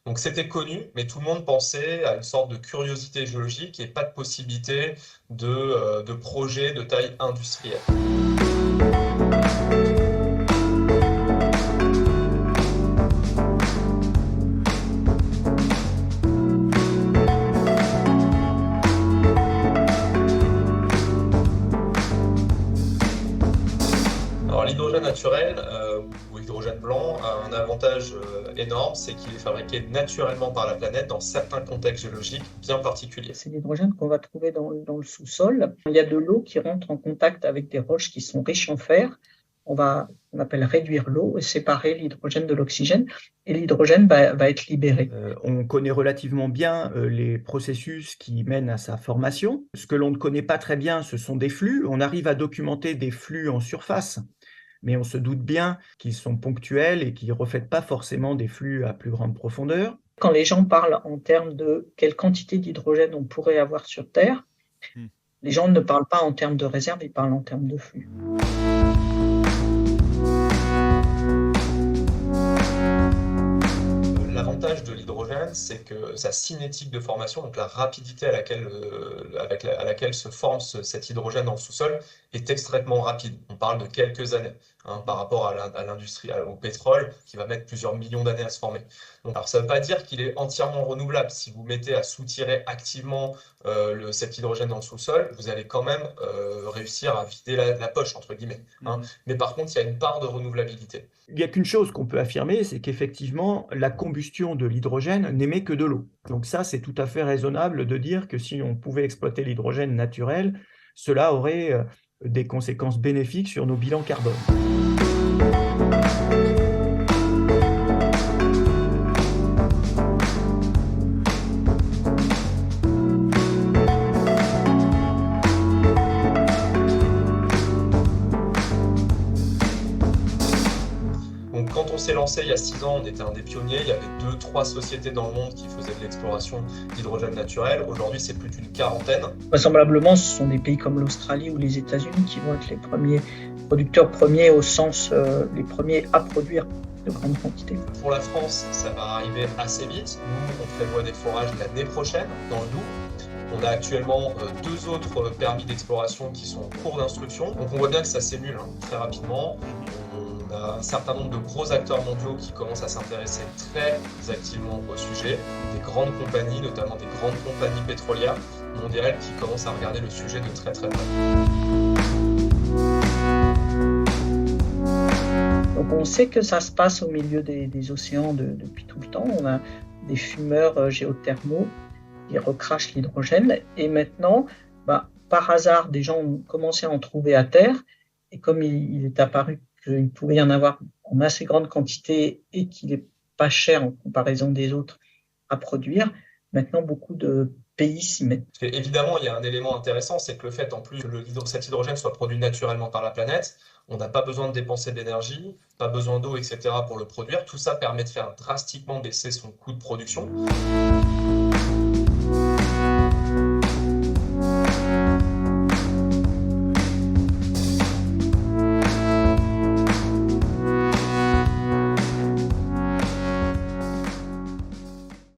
Donc c'était connu, mais tout le monde pensait à une sorte de curiosité géologique et pas de possibilité de projet de taille industrielle. Alors l'hydrogène naturel ou hydrogène blanc a un avantage énorme, c'est qu'il est fabriqué naturellement par la planète dans certains contextes géologiques bien particuliers. C'est l'hydrogène qu'on va trouver dans le sous-sol. Il y a de l'eau qui rentre en contact avec des roches qui sont riches en fer. On appelle réduire l'eau et séparer l'hydrogène de l'oxygène, et l'hydrogène va être libéré. On connaît relativement bien les processus qui mènent à sa formation. Ce que l'on ne connaît pas très bien, ce sont des flux. On arrive à documenter des flux en surface, mais on se doute bien qu'ils sont ponctuels et qu'ils ne reflètent pas forcément des flux à plus grande profondeur. Quand les gens parlent en termes de quelle quantité d'hydrogène on pourrait avoir sur Terre, les gens ne parlent pas en termes de réserve, ils parlent en termes de flux. L'avantage de l'hydrogène, c'est que sa cinétique de formation, donc la rapidité à laquelle se forme cet hydrogène dans le sous-sol, est extrêmement rapide. On parle de quelques années par rapport à l'industrie, au pétrole, qui va mettre plusieurs millions d'années à se former. Donc, alors, ça ne veut pas dire qu'il est entièrement renouvelable. Si vous mettez à soutirer activement cet hydrogène dans le sous-sol, vous allez quand même réussir à vider la poche, entre guillemets. Mais par contre, il y a une part de renouvelabilité. Il n'y a qu'une chose qu'on peut affirmer, c'est qu'effectivement, la combustion de l'hydrogène n'émet que de l'eau. Donc ça, c'est tout à fait raisonnable de dire que si on pouvait exploiter l'hydrogène naturel, cela aurait des conséquences bénéfiques sur nos bilans carbone. Donc, quand on s'est lancé il y a 6 ans, on était un des pionniers. Il y avait 2-3 sociétés dans le monde qui faisaient de l'exploration d'hydrogène naturel. Aujourd'hui, c'est plus d'une quarantaine. Vraisemblablement, ce sont des pays comme l'Australie ou les États-Unis qui vont être les premiers producteurs premiers, au sens les premiers à produire de grandes quantités. Pour la France, ça va arriver assez vite. Nous, on prévoit des forages l'année prochaine dans le Doubs. On a actuellement 2 autres permis d'exploration qui sont en cours d'instruction. Donc on voit bien que ça s'émule très rapidement. On a un certain nombre de gros acteurs mondiaux qui commencent à s'intéresser très activement au sujet. Des grandes compagnies, notamment des grandes compagnies pétrolières mondiales qui commencent à regarder le sujet de très très près. Donc on sait que ça se passe au milieu des océans depuis tout le temps. On a des fumeurs géothermaux qui recrachent l'hydrogène, et maintenant, par hasard, des gens ont commencé à en trouver à terre, et comme il est apparu qu'il pouvait y en avoir en assez grande quantité et qu'il n'est pas cher en comparaison des autres à produire, maintenant beaucoup de pays s'y mettent. Et évidemment, il y a un élément intéressant, c'est que le fait en plus que cet hydrogène soit produit naturellement par la planète, on n'a pas besoin de dépenser d'énergie, pas besoin d'eau, etc. pour le produire. Tout ça permet de faire drastiquement baisser son coût de production.